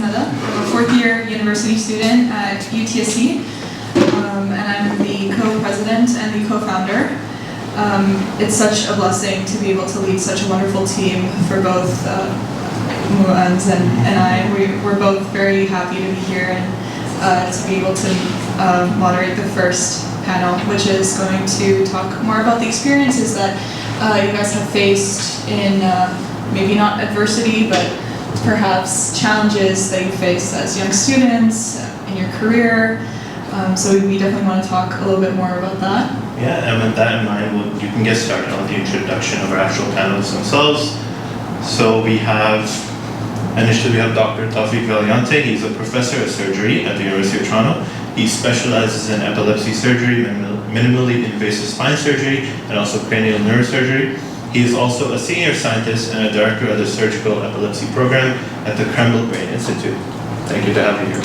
Mehta. I'm a fourth-year university student at UTSC, and I'm the co-president and the co-founder. It's such a blessing to be able to lead such a wonderful team for both Muaz and I. We're both very happy to be here and to be able to moderate the first panel, which is going to talk more about the experiences that you guys have faced in maybe not adversity, but perhaps challenges that you face as young students in your career. So we definitely want to talk a little bit more about that. Yeah, and with that in mind, you can get started on the introduction of our actual panelists themselves. So initially we have Dr. Tahir Valiante. He's a professor of surgery at the University of Toronto. He specializes in epilepsy surgery, minimally invasive spine surgery, and also cranial neurosurgery. He is also a senior scientist and a director of the surgical epilepsy program at the Kremlin Brain Institute. Thank you to have you here.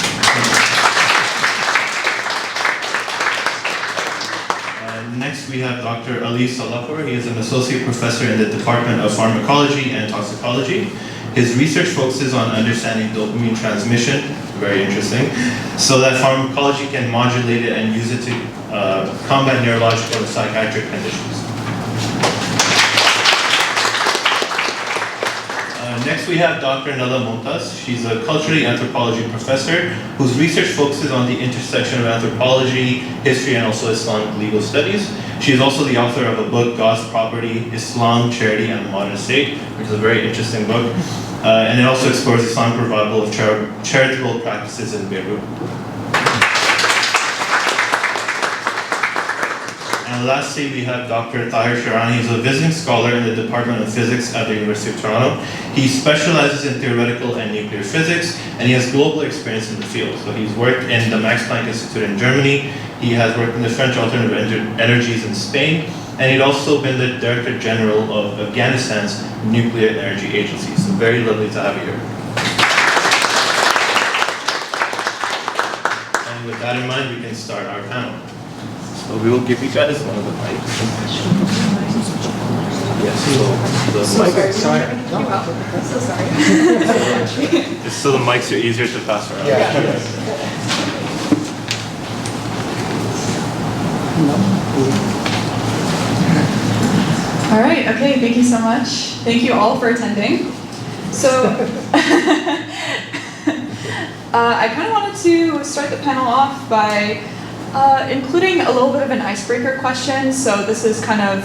Next, we have Dr. Ali Salahpour. He is an associate professor in the Department of Pharmacology and Toxicology. His research focuses on understanding dopamine transmission, very interesting, so that pharmacology can modulate it and use it to combat neurological and psychiatric conditions. Next, we have Dr. Nala Momtaz. She's a culturally anthropology professor whose research focuses on the intersection of anthropology, history, and also Islamic legal studies. She is also the author of a book, God's Property, Islam, Charity, and the Modern State, which is a very interesting book. And it also explores Islamic revival of charitable practices in Beirut. And lastly, we have Dr. Tahir. He's a visiting scholar in the Department of Physics at the University of Toronto. He specializes in theoretical and nuclear physics, and he has global experience in the field. So he's worked in the Max Planck Institute in Germany. He has worked in the French Alternative Energies in Spain, and he'd also been the Director General of Afghanistan's Nuclear Energy Agency. So very lovely to have you here. And with that in mind, we can start our panel. So we will give you guys one of the mics. Yes, so the mics are easier to pass around. Yeah. All right, okay, thank you so much. Thank you all for attending. So, I kind of wanted to start the panel off by including a little bit of an icebreaker question. So this is kind of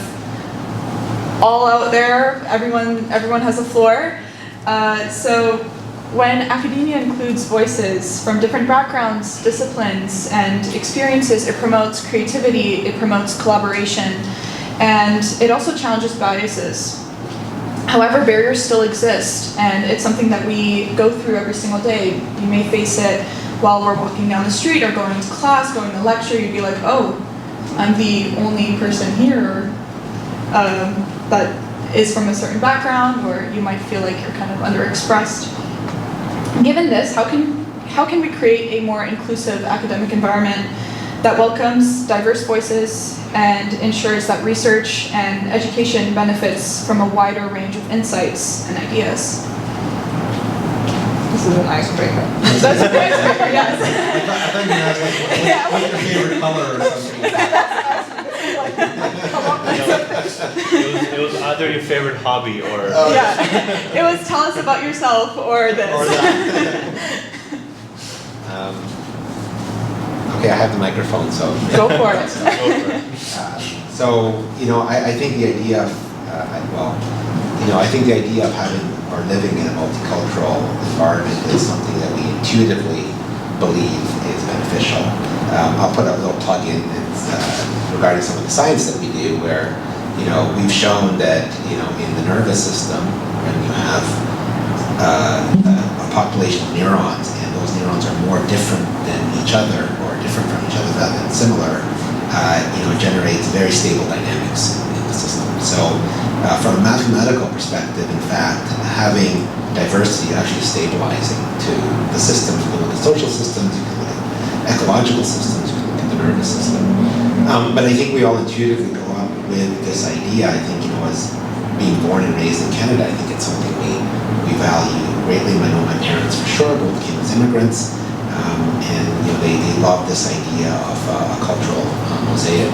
all out there. Everyone has a floor. So when academia includes voices from different backgrounds, disciplines, and experiences, it promotes creativity, it promotes collaboration, and it also challenges biases. However, barriers still exist, and it's something that we go through every single day. You may face it while we're walking down the street or going to class, going to lecture. You'd be like, oh, I'm the only person here that is from a certain background, or you might feel like you're kind of underexpressed. Given this, how can we create a more inclusive academic environment that welcomes diverse voices and ensures that research and education benefits from a wider range of insights and ideas? This is an icebreaker. That's an icebreaker, yes. I thought you asked, what's your favorite color or something? It was either your favorite hobby or... Yeah, it was tell us about yourself or this. Or that. Okay, I have the microphone, so... Go for it. So, I think the idea of, I think the idea of having or living in a multicultural environment is something that we intuitively believe is beneficial. I'll put a little plug in regarding some of the science that we do, where we've shown that in the nervous system, when you have a population of neurons, and those neurons are more different than each other or different from each other rather than similar, it generates very stable dynamics in the system. So from a mathematical perspective, in fact, having diversity is actually stabilizing to the systems. You can look at social systems, you can look at ecological systems, you can look at the nervous system. But I think we all intuitively go up with this idea, I think, as being born and raised in Canada, I think it's something we value greatly. I know my parents for sure both came as immigrants, and they love this idea of a cultural mosaic.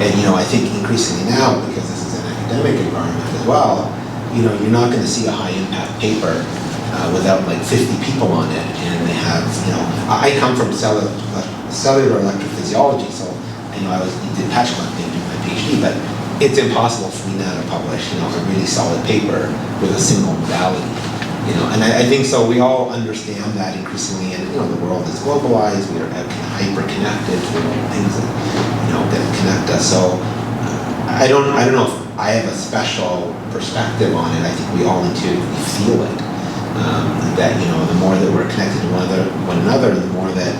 And I think increasingly now, because this is an academic environment as well, you're not going to see a high impact paper without like 50 people on it, and they have, I come from cellular electrophysiology, so I did patch clamping during my PhD, but it's impossible for me now to publish, a really solid paper with a single modality, and I think so we all understand that increasingly, and the world is globalized, we are hyper connected to things that, that connect us, so I don't know if I have a special perspective on it. I think we all intuitively feel it. That the more that we're connected to one another, the more that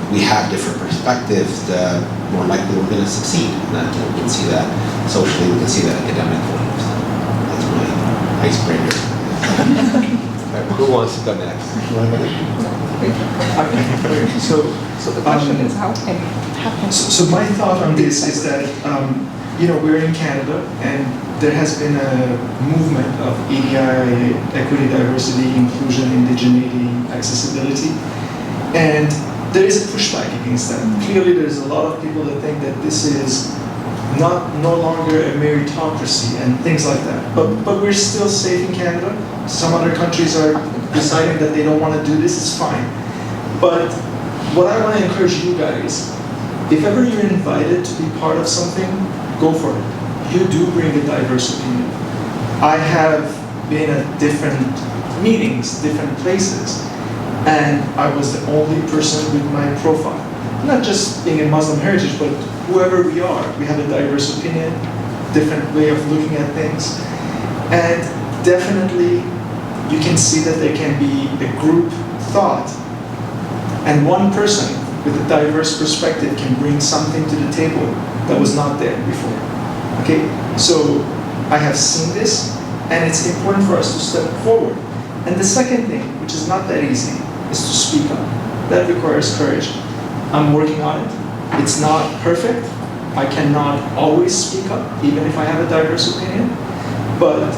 we have different perspectives, the more likely we're going to succeed. And that, we can see that socially, we can see that academically. So that's my icebreaker. Who wants to go next? So the question is how can it happen? So my thought on this is that we're in Canada, and there has been a movement of EDI, equity, diversity, inclusion, indigeneity, accessibility, and there is a pushback against that. Clearly, there's a lot of people that think that this is no longer a meritocracy and things like that. But we're still safe in Canada. Some other countries are deciding that they don't want to do this. It's fine. But what I want to encourage you guys, if ever you're invited to be part of something, go for it. You do bring a diverse opinion. I have been at different meetings, different places, and I was the only person with my profile. Not just being a Muslim heritage, but whoever we are, we have a diverse opinion, different way of looking at things. And definitely, you can see that there can be a group thought, and one person with a diverse perspective can bring something to the table that was not there before. Okay, so I have seen this, and it's important for us to step forward. And the second thing, which is not that easy, is to speak up. That requires courage. I'm working on it. It's not perfect. I cannot always speak up, even if I have a diverse opinion. But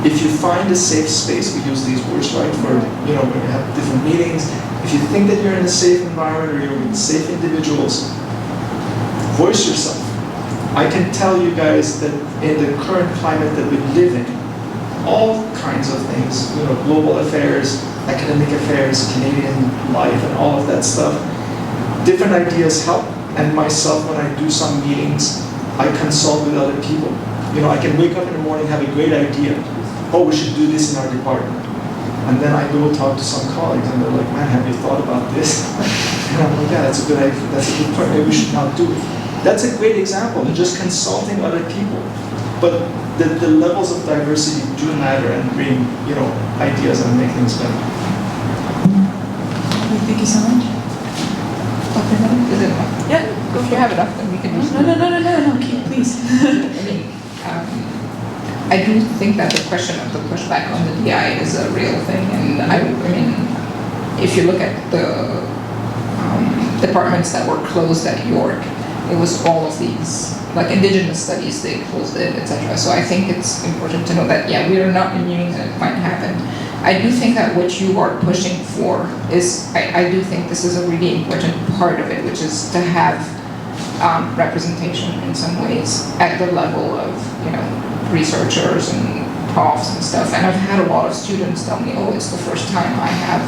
if you find a safe space, we use these words, right, for, when we have different meetings, if you think that you're in a safe environment or you're with safe individuals, voice yourself. I can tell you guys that in the current climate that we live in, all kinds of things, global affairs, academic affairs, Canadian life, and all of that stuff, different ideas help. And myself, when I do some meetings, I consult with other people. I can wake up in the morning, have a great idea. Oh, we should do this in our department. And then I go talk to some colleagues, and they're like, man, have you thought about this? And I'm like, yeah, that's a good idea. That's a good point. Maybe we should not do it. That's a great example of just consulting other people. But the levels of diversity do matter and bring, ideas and make things better. Thank you so much. Is it enough? Yeah, go If for you it. have enough, then we can just. No, keep, please. I do think that the question of the pushback on the DI is a real thing, and I mean, if you look at the departments that were closed at York, it was all of these, like Indigenous studies, they closed it, etc. So I think it's important to know that, yeah, we are not immune and it might happen. I do think that what you are pushing for is, I do think this is a really important part of it, which is to have representation in some ways at the level of, researchers and profs and stuff. And I've had a lot of students tell me, oh, it's the first time I have,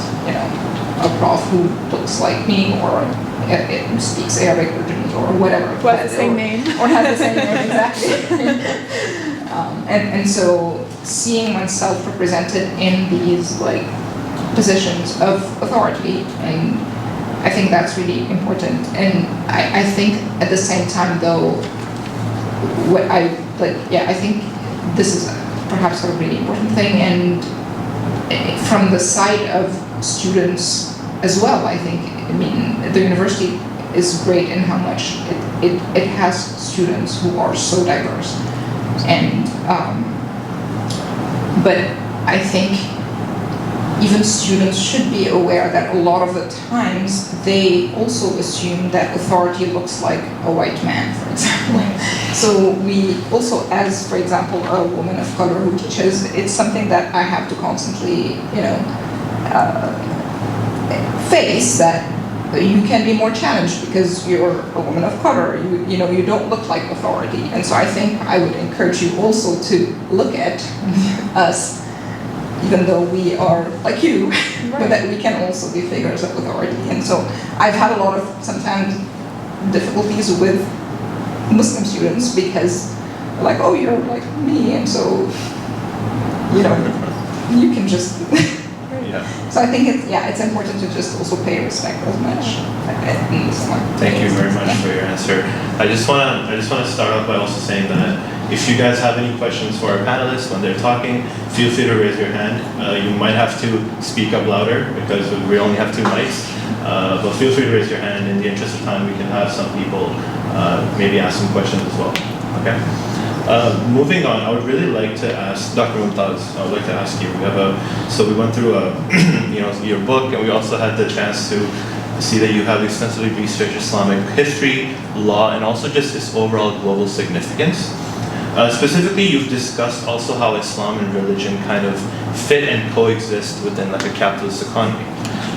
a prof who looks like me or it speaks Arabic or whatever. Who has the same name. Or has the same name, exactly. And so seeing myself represented in these positions of authority, and I think that's really important. And I think at the same time though, I think this is perhaps a really important thing, and from the side of students as well, I think, the university is great in how much it has students who are so diverse. And, but I think even students should be aware that a lot of the times they also assume that authority looks like a white man, for example. So we also, as for example, a woman of color who teaches, it's something that I have to constantly, face that you can be more challenged because you're a woman of color. You don't look like authority, and so I think I would encourage you also to look at us, even though we are like you, but that we can also be figures of authority. And so I've had a lot of sometimes difficulties with Muslim students because they're like, oh, you're like me, and so you can just. So I think it's important to just also pay respect as much in this one. Thank you very much for your answer. I just want to start off by also saying that if you guys have any questions for our panelists when they're talking, feel free to raise your hand. You might have to speak up louder because we only have 2 mics, but feel free to raise your hand. In the interest of time, we can have some people maybe ask some questions as well. Okay. Moving on, I would really like to ask Dr. Mumtaz. I would like to ask you. So we went through your book, and we also had the chance to see that you have extensively researched Islamic history, law, and also just its overall global significance. Specifically, you've discussed also how Islam and religion kind of fit and coexist within like a capitalist economy.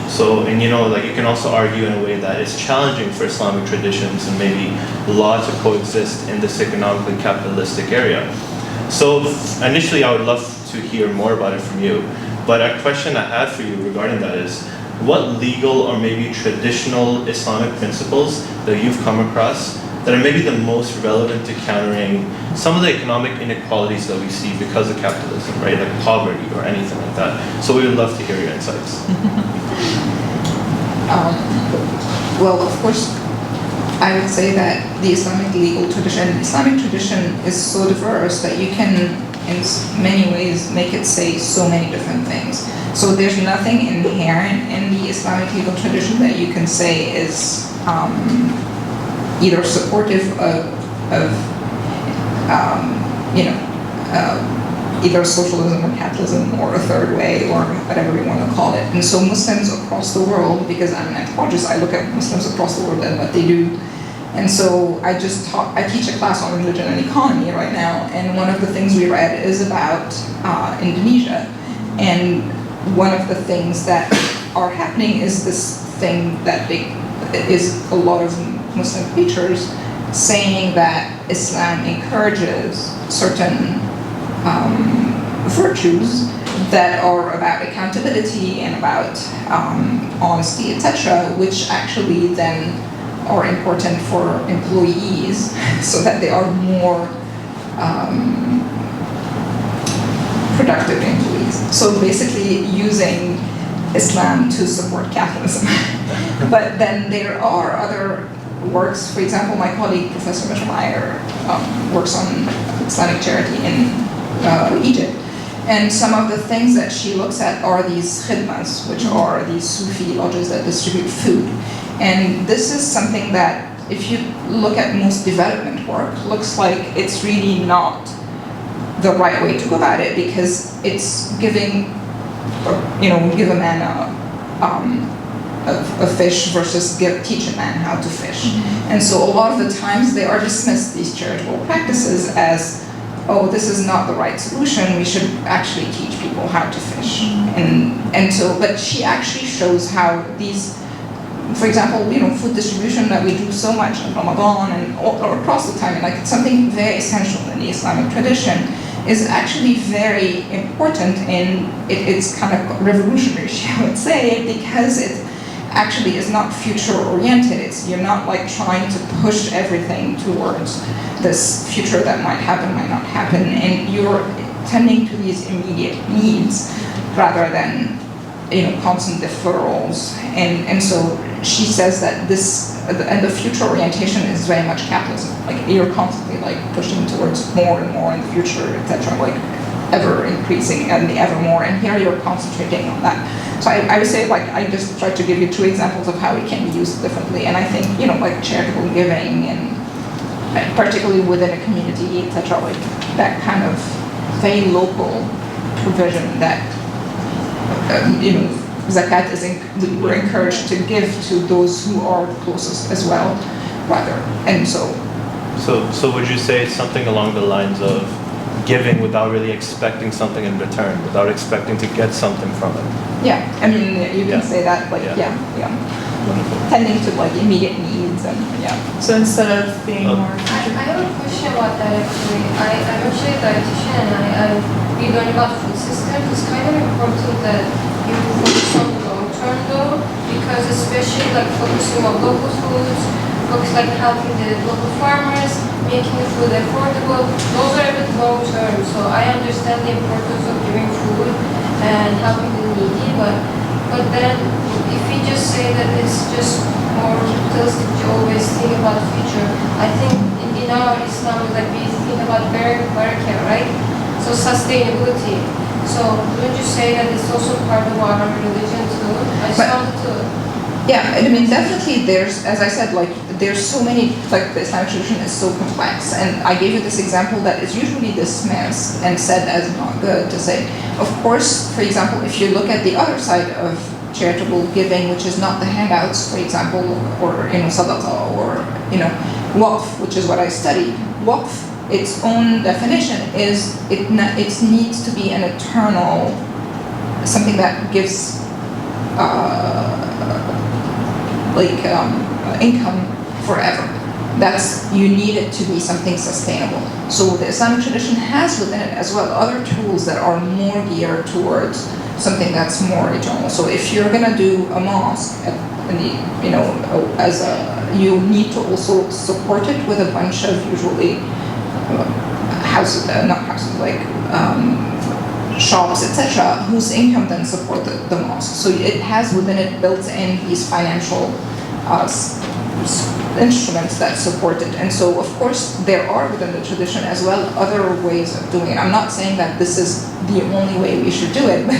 So, and you can also argue in a way that it's challenging for Islamic traditions and maybe law to coexist in this economically capitalistic area. So initially I would love to hear more about it from you, but a question I had for you regarding that is, what legal or maybe traditional Islamic principles that you've come across that are maybe the most relevant to countering some of the economic inequalities that we see because of capitalism, right? Like poverty or anything like that. So we would love to hear your insights. Well, of course, I would say that the Islamic tradition is so diverse that you can, in many ways, make it say so many different things. So there's nothing inherent in the Islamic legal tradition that you can say is either supportive of either socialism or capitalism or a third way or whatever you want to call it. And so Muslims across the world, because I'm an anthropologist, I look at Muslims across the world and what they do. And so I teach a class on religion and economy right now, and one of the things we read is about Indonesia. And one of the things that are happening is this thing that is a lot of Muslim preachers saying that Islam encourages certain virtues that are about accountability and about honesty, etc., which actually then are important for employees so that they are more productive employees. So basically using Islam to support capitalism. But then there are other works. For example, my colleague, Professor Meyer, works on Islamic charity in Egypt. And some of the things that she looks at are these khidmas, which are these Sufi lodges that distribute food. And this is something that, if you look at most development work, looks like it's really not the right way to go about it, because it's give a man a fish versus teach a man how to fish. And so a lot of the times they are dismissed, these charitable practices, as, oh, this is not the right solution, we should actually teach people how to fish. And so, but she actually shows how these, for example, food distribution that we do so much in Ramadan and or across the time, and like it's something very essential in the Islamic tradition, is actually very important, and it's kind of revolutionary, I would say, because it actually is not future-oriented. You're not like trying to push everything towards this future that might happen, might not happen, and you're tending to these immediate needs rather than constant deferrals. And so she says that the future orientation is very much capitalism. Like you're constantly like pushing towards more and more in the future, etc. Like ever increasing and ever more. And here you're concentrating on that. So I would say, like, I just tried to give you 2 examples of how it can be used differently. And I think like charitable giving and particularly within a community, etc. Like that kind of very local provision that zakat we're encouraged to give to those who are closest as well, rather. And so So would you say it's something along the lines of giving without really expecting something in return, without expecting to get something from it? yeah, I mean you can Yeah. say that like Yeah. yeah, Wonderful. tending to like immediate needs and yeah. So instead of being more I have a question about that actually. I'm actually a dietitian and we learn about food systems. It's kind of important that you focus on the long term though, because especially like focusing on local foods, focus like helping the local farmers, making food affordable, those are a bit long term. So I understand the importance of giving food and helping the needy, but then if we just say that it's just more capitalistic to always think about the future, I think in our Islam is like we think about barakah, right? So sustainability. So wouldn't you say that it's also part of our religion too? I just wanted to. Yeah, I mean, definitely there's, as I said, like, there's so many, like, the Islamic tradition is so complex. And I gave you this example that is usually dismissed and said as not good to say. Of course, for example, if you look at the other side of charitable giving, which is not the handouts, for example, or, sadaqah, or, waqf, which is what I study. Waqf, its own definition is it needs to be an eternal, something that gives, income forever. You need it to be something sustainable. So the Islamic tradition has within it as well other tools that are more geared towards something that's more eternal. So if you're gonna do a mosque, you need to also support it with a bunch of usually shops, etc., whose income then support the mosque. So it has within it built in these financial instruments that support it. And so, of course, there are within the tradition as well other ways of doing it. I'm not saying that this is the only way we should do it, but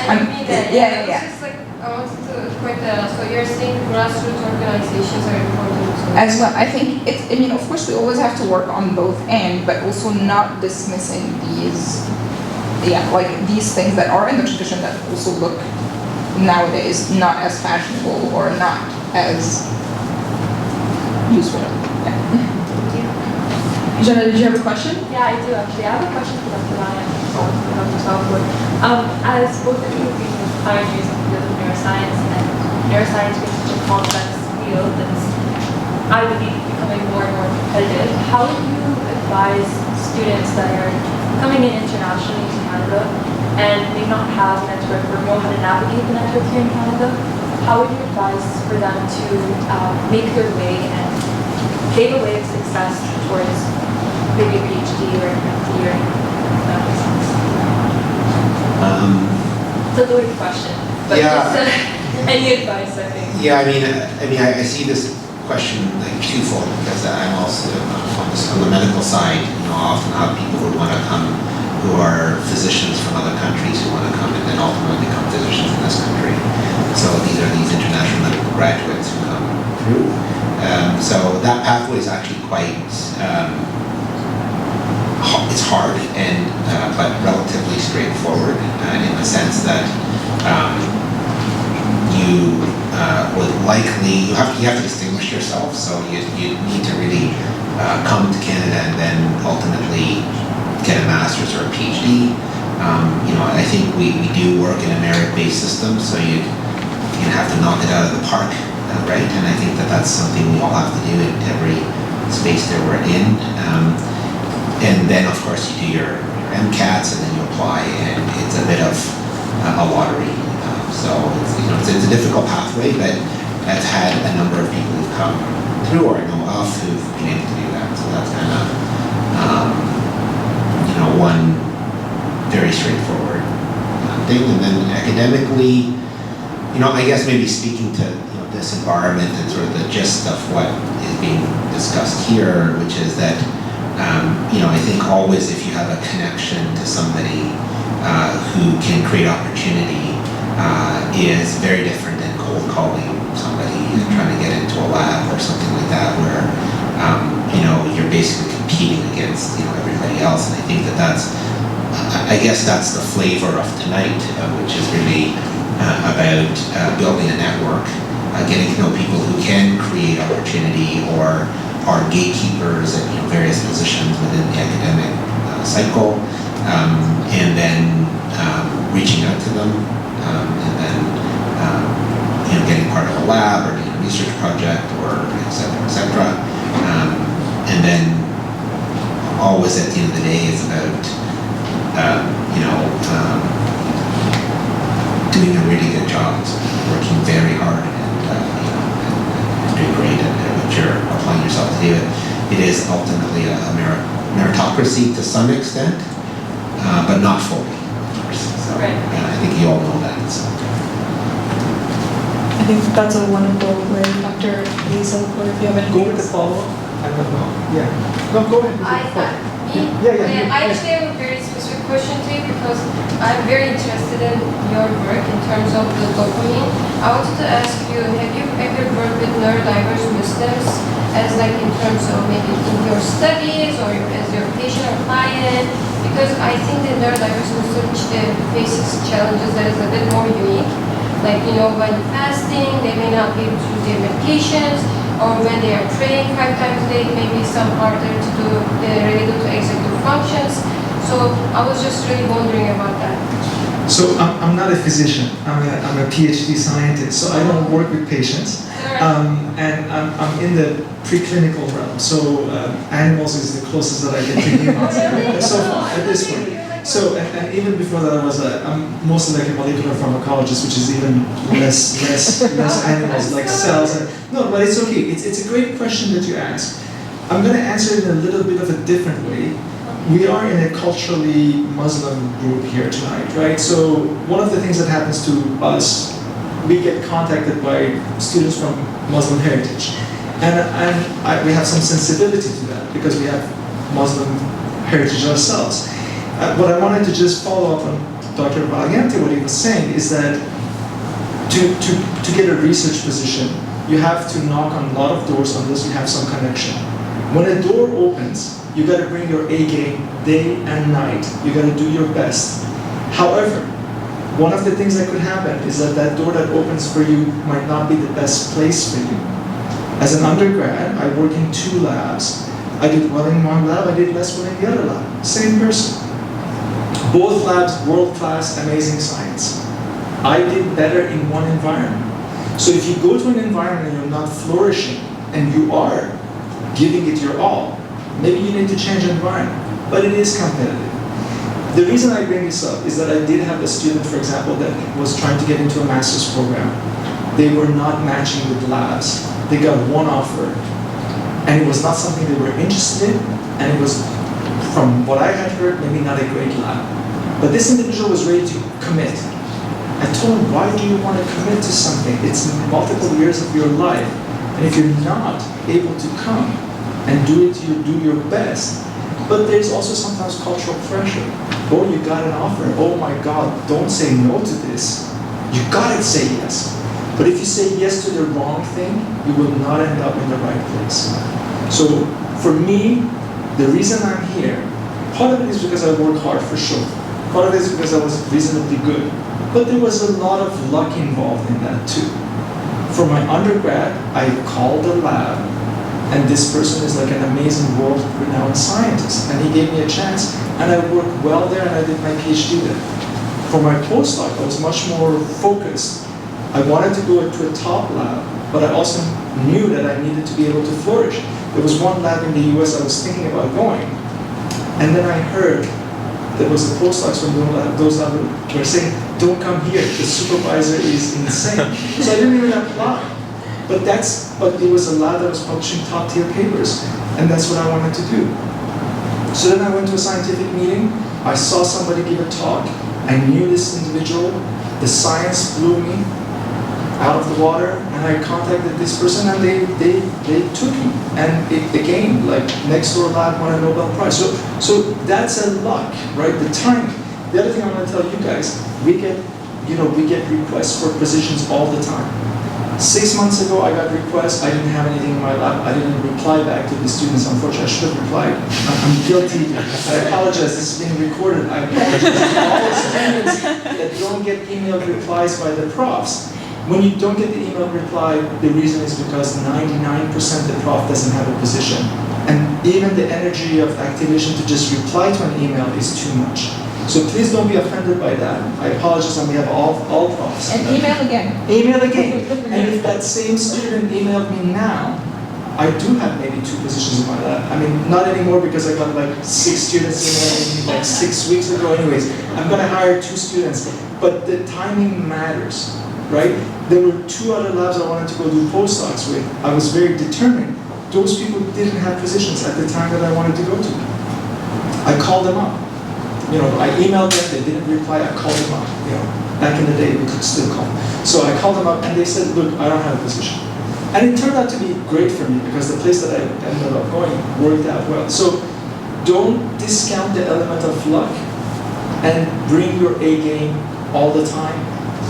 I mean that. yeah. It's just like I wanted to point that out. So you're saying grassroots organizations are important too. As well, I think of course we always have to work on both ends, but also not dismissing these things that are in the tradition that also look nowadays not as fashionable or not as useful. Yeah. Jenna, did you have a question? Yeah, I do actually. I have a question for Dr. Valiante and Dr. Salahpour. As both of you being pioneers in the field of neuroscience and neuroscience being such a complex field that's, I believe, becoming more and more competitive, how would you advise students that are coming in internationally to Canada and may not have a network or know how to navigate the network here in Canada? How would you advise for them to make their way and pave a way of success towards maybe a PhD or an MD or that makes sense? It's a loaded question, but Yeah. just any advice, I think. Yeah, I see this question like twofold because I'm also on the medical side. I often have people who want to come, who are physicians from other countries who want to come and then ultimately become physicians in this country. So these are these international medical graduates who come through. So that pathway is actually quite, it's hard and but relatively straightforward in the sense that you would likely, you have to distinguish yourself. So you need to really come to Canada and then ultimately get a master's or a PhD. I think we do work in a merit-based system, so you have to knock it out of the park, right? And I think that's something we all have to do in every space that we're in. And then, of course, you do your MCATs and then you apply, and it's a bit of a lottery. So it's a difficult pathway, but I've had a number of people who've come through or I know of who've been able to do that. So that's kind of one very straightforward thing. And then academically, I guess maybe speaking to this environment and sort of the gist of what is being discussed here, which is that I think always if you have a connection to somebody who can create opportunity is very different than cold calling somebody and trying to get into a lab or something like that where you're basically competing against everybody else. And I think that's I guess that's the flavor of tonight, which is really about building a network, getting to know people who can create opportunity or are gatekeepers at various positions within the academic cycle, and then reaching out to them, and then getting part of a lab or doing a research project or et cetera. And then always at the end of the day is about doing a really good job, working very hard and doing great at what you're applying yourself to do. It is ultimately a meritocracy to some extent, but not fully, of course. So, Right. and I think you all know that. So. I think that's a wonderful way, Dr. Salahpour, if you have anything. Go with the follow-up. I don't know. Yeah. No, go ahead. I actually have a very specific question to you because I'm very interested in your work in terms of the dopamine. I wanted to ask you, have you ever worked with neurodiverse Muslims as like in terms of maybe in your studies or as your patient or client? Because I think the neurodiverse Muslims faces challenges that is a bit more unique. Like, when fasting, they may not be able to use their medications, or when they are praying 5 times a day, it may be some harder to do related to executive functions. So I was just really wondering about that. So I'm not a physician. I'm a PhD scientist. So I don't work with patients, and I'm in the preclinical realm. So animals is the closest that I get to humans so far at this point. So and even before that, I'm mostly like a molecular pharmacologist, which is even less animals, like cells. No, but it's okay. It's a great question that you ask. I'm going to answer it in a little bit of a different way. We are in a culturally Muslim group here tonight, right? So one of the things that happens to us, we get contacted by students from Muslim heritage, and we have some sensibility to that because we have Muslim heritage ourselves. What I wanted to just follow up on Dr. Valiante, what he was saying is that to get a research position, you have to knock on a lot of doors unless you have some connection. When a door opens, you got to bring your A game day and night. You got to do your best. However, one of the things that could happen is that door that opens for you might not be the best place for you. As an undergrad, I work in 2 labs. I did well in one lab, I did less well in the other lab. Same person. Both labs, world-class, amazing science. I did better in one environment. So if you go to an environment and you're not flourishing, and you are giving it your all, maybe you need to change environment. But it is competitive. The reason I bring this up is that I did have a student, for example, that was trying to get into a master's program. They were not matching with labs. They got one offer, and it was not something they were interested in, and it was, from what I had heard, maybe not a great lab. But this individual was ready to commit. I told him, why do you want to commit to something? It's multiple years of your life. And if you're not able to come and do your best, but there's also sometimes cultural pressure. Oh, you got an offer. Oh my God, don't say no to this. You gotta say yes. But if you say yes to the wrong thing, you will not end up in the right place. So for me, the reason I'm here, part of it is because I work hard for sure. Part of it is because I was reasonably good. But there was a lot of luck involved in that too. For my undergrad, I called the lab, and this person is like an amazing world-renowned scientist, and he gave me a chance, and I worked well there, and I did my PhD there. For my postdoc, I was much more focused. I wanted to go to a top lab, but I also knew that I needed to be able to flourish. There was one lab in the US I was thinking about going, and then I heard there was a postdocs from those labs were saying, don't come here, the supervisor is insane. So I didn't even apply. But it was a lab that was publishing top tier papers, and that's what I wanted to do. So then I went to a scientific meeting, I saw somebody give a talk, I knew this individual, the science blew me out of the water, and I contacted this person, and they took me. And again, like next door lab won a Nobel Prize. So that's a luck, right? The timing. The other thing I want to tell you guys, we get requests for positions all the time. 6 months ago, I got requests. I didn't have anything in my lap. I didn't reply back to the students. Unfortunately, I should have replied. I'm guilty. I apologize. This is being recorded. I apologize to all students that don't get email replies by the profs. When you don't get the email reply, the reason is because 99% the prof doesn't have a position. And even the energy of activation to just reply to an email is too much. So please don't be offended by that. I apologize on behalf of all profs. And email again. Email again. And if that same student emailed me now, I do have maybe 2 positions in my lab. I mean, not anymore because I got like 6 students emailing me like 6 weeks ago. Anyways, I'm gonna hire 2 students, but the timing matters, right? There were 2 other labs I wanted to go do postdocs with. I was very determined. Those people didn't have positions at the time that I wanted to go to. I called them up. You know, I emailed them, they didn't reply, I called them up. You know, back in the day, we could still call. So I called them up and they said, look, I don't have a position. And it turned out to be great for me because the place that I ended up going worked out well. So don't discount the element of luck and bring your A game all the time.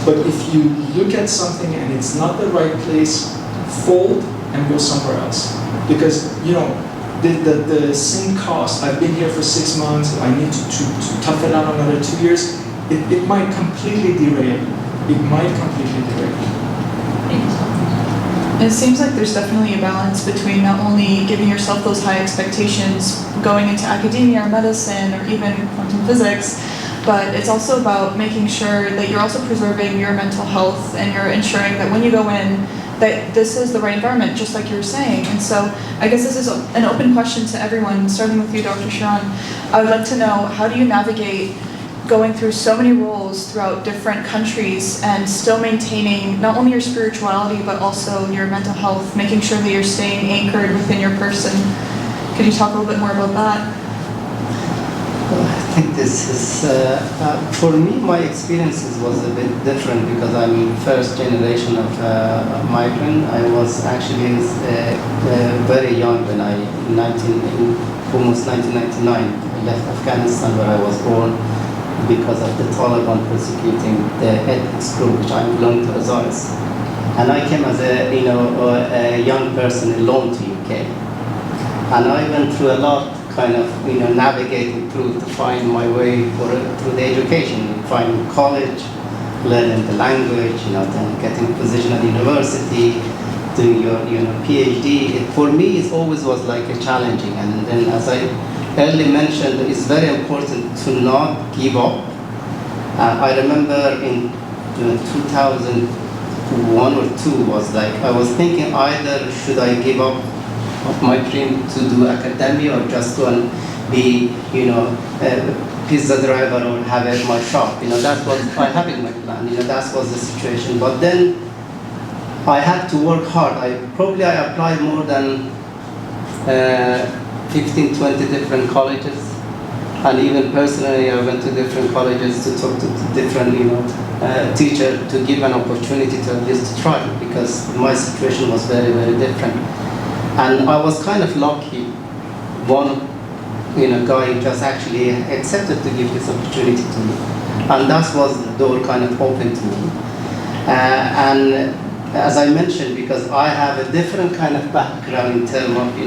But if you look at something and it's not the right place, fold and go somewhere else. Because, you know, the same cost, I've been here for 6 months, I need to tough it out another 2 years, it might completely derail. It might completely derail. It seems like there's definitely a balance between not only giving yourself those high expectations going into academia or medicine or even quantum physics, but it's also about making sure that you're also preserving your mental health and you're ensuring that when you go in, that this is the right environment, just like you were saying. And so I guess this is an open question to everyone, starting with you, Dr. Sharon. I would like to know, how do you navigate going through so many roles throughout different countries and still maintaining not only your spirituality, but also your mental health, making sure that you're staying anchored within your person? Could you talk a little bit more about that? I think this is, for me, my experiences was a bit different because I'm first generation of migrant. I was actually very young when almost 1999, I left Afghanistan where I was born because of the Taliban persecuting the ethnic group which I belong to as ours. And I came as a young person alone to UK. And I went through a lot kind of, navigating through to find my way through the education, find college, learning the language, then getting a position at university, doing your, PhD. For me, it always was like a challenging. And then, as I earlier mentioned, it's very important to not give up. I remember in 2001 or 2 was like, I was thinking either should I give up of my dream to do academia or just go and be, a pizza driver or have my shop. That was I had in my plan. That was the situation. But then I had to work hard. I applied more than 15, 20 different colleges. And even personally, I went to different colleges to talk to different, teachers to give an opportunity to at least try, because my situation was very, very different. And I was kind of lucky. One, guy just actually accepted to give this opportunity to me, and that was the door kind of open to me. And as I mentioned, because I have a different kind of background in terms of,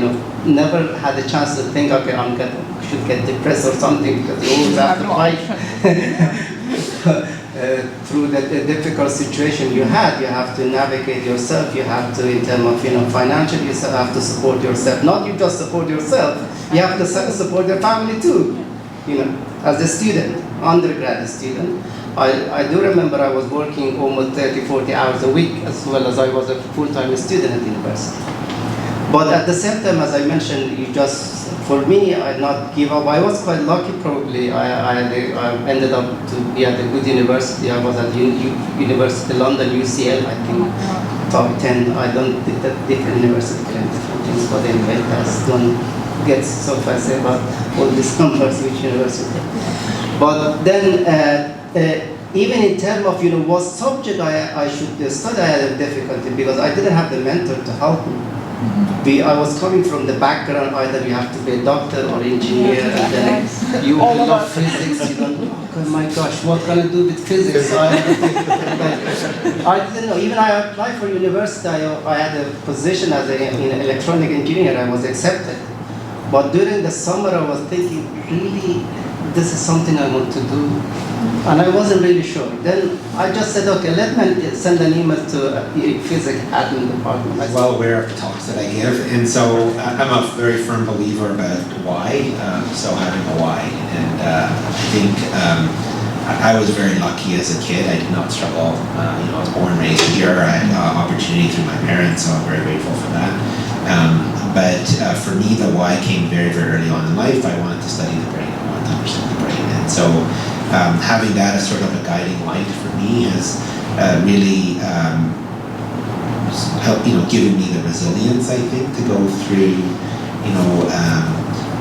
never had a chance to think, okay, should get depressed or something, because you always have to fight through the difficult situation you have to navigate yourself, you have to, in terms of, financially, you have to support yourself. Not you just support yourself, you have to support your family too, as a student, undergrad student. I do remember I was working almost 30, 40 hours a week, as well as I was a full-time student at university. But at the same time, as I mentioned, for me, I did not give up. I was quite lucky, probably. I ended up to be at a good university. I was at University London, UCL, I think, top 10. I don't think that different universities and different things, but anyway, don't get so fast about all these numbers, which university. But then, even in terms of what subject I should study, I had a difficulty because I didn't have the mentor to help me. I was coming from the background, either you have to be a doctor or engineer, and then you All of love us. physics, you don't, oh my gosh, what can I do with physics? I didn't know, even I applied for university, I had a position as in electronic engineer, I was accepted. But during the summer I was thinking, really, this is something I want to do. And I wasn't really sure. Then I just said, okay, let me send an email to physics admin department. I said, Well aware of the talks that I give, and so I'm a very firm believer about why, so having a why, and I think I was very lucky as a kid. I did not struggle. I was born and raised here. I had opportunity through my parents, so I'm very grateful for that. But for me, the why came very, very early on in life. I wanted to study the brain. I wanted to understand the brain, and so having that as sort of a guiding light for me has really helped, given me the resilience, I think, to go through,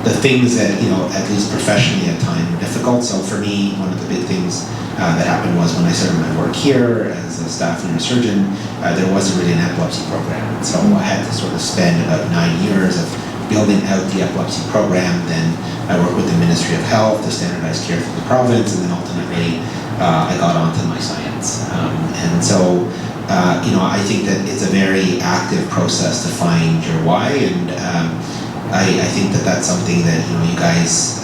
the things that, at least professionally at times were difficult. So for me, one of the big things that happened was when I started my work here as a staff neurosurgeon, there wasn't really an epilepsy program. And so I had to sort of spend about 9 years of building out the epilepsy program. Then I worked with the Ministry of Health to standardize care through the province, and then ultimately I got onto my science. And so, I think that it's a very active process to find your why, and I think that that's something that, you guys,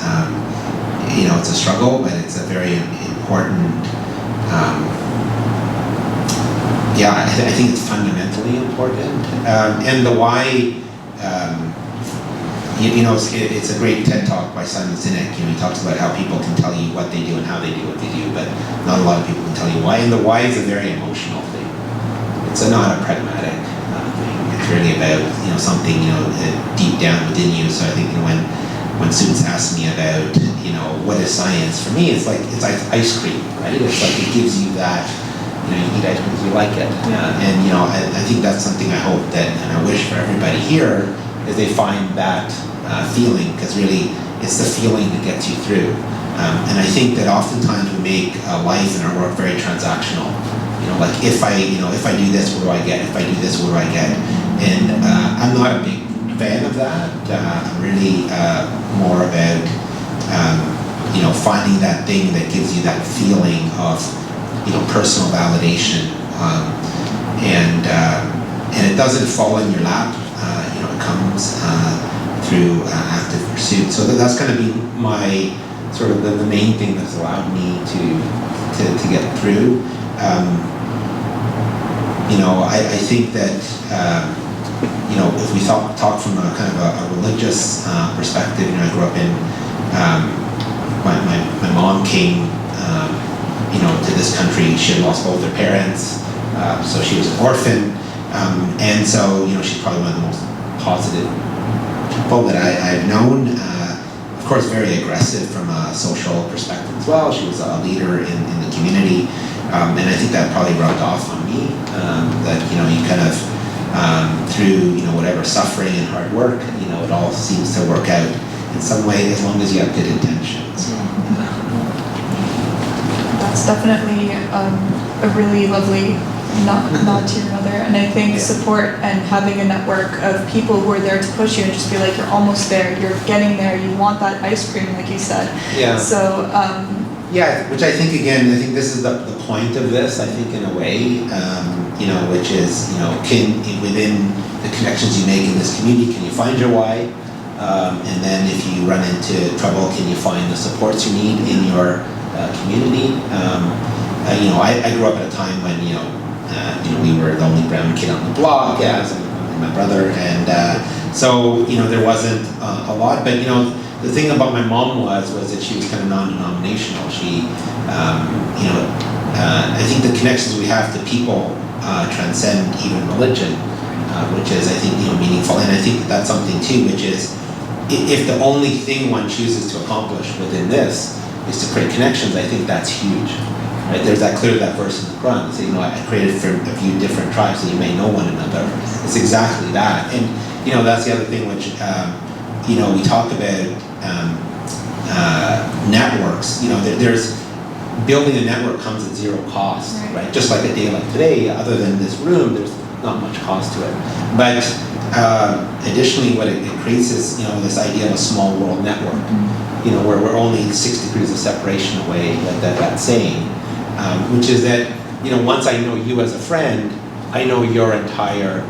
it's a struggle, but it's a very important, I think it's fundamentally important. And the why, it's a great TED Talk by Simon Sinek. He talks about how people can tell you what they do and how they do what they do, but not a lot of people can tell you why. And the why is a very emotional thing. It's not a pragmatic thing. It's really about something deep down within you. So I think when students ask me about what is science, for me it's like ice cream, right? It's like it gives you that. You eat ice cream because you like it, and I think that's something I hope that, and I wish for everybody here, is they find that feeling, because really it's the feeling that gets you through. And I think that oftentimes we make life and our work very transactional. Like if I do this, what do I get? If I do this, what do I get? And I'm not a big fan of that. I'm really more about finding that thing that gives you that feeling of personal validation, and it doesn't fall in your lap. It comes through active pursuit. So that's going to be my sort of the main thing that's allowed me to get through. I think that if we talk from a kind of a religious perspective, I grew up in my mom came to this country. She had lost both her parents, so she was an orphan, and so she's probably one of the most positive people that I've known. Of course, very aggressive from a social perspective as well. She was a leader in the community, and I think that probably rubbed off on me. That you kind of through whatever suffering and hard work, it all seems to work out in some way as long as you have good intentions. That's definitely a really lovely nod to your mother, and I think support and having a network of people who are there to push you and just be like, you're almost there, you're getting there, you want that ice cream, like you said. Yeah. So. Which I think this is the point of this. I think in a way, which is can within the connections you make in this community, can you find your why? And then if you run into trouble, can you find the supports you need in your community? I grew up at a time when we were the only brown kid on the block, and my brother, and so there wasn't a lot. But the thing about my mom was that she was kind of non-denominational. She, I think the connections we have to people transcend even religion, which is I think meaningful. And I think that's something too, which is if the only thing one chooses to accomplish within this is to create connections, I think that's huge. Right? There's that verse in the Quran that says, I created for a few different tribes so you may know one another. It's exactly that. And that's the other thing which we talk about networks. There's building a network comes at zero cost, right? Just like a day like today, other than this room, there's not much cost to it. But additionally, what it creates is, this idea of a small world network, where we're only 6 degrees of separation away, that saying, which is that, once I know you as a friend, I know your entire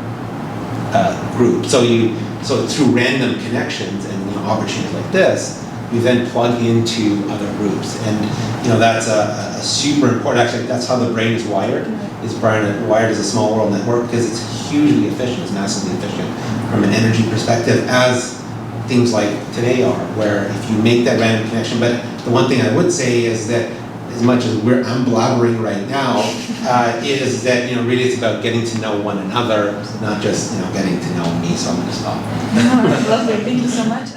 group. So through random connections and opportunities like this, you then plug into other groups, and that's a super important. Actually, that's how the brain is wired. It's wired as a small world network because it's hugely efficient. It's massively efficient from an energy perspective, as things like today are, where if you make that random connection. But the one thing I would say is that, as much as I'm blabbering right now, is that really it's about getting to know one another, not just getting to know me. So I'm going to stop. Lovely, thank you so much.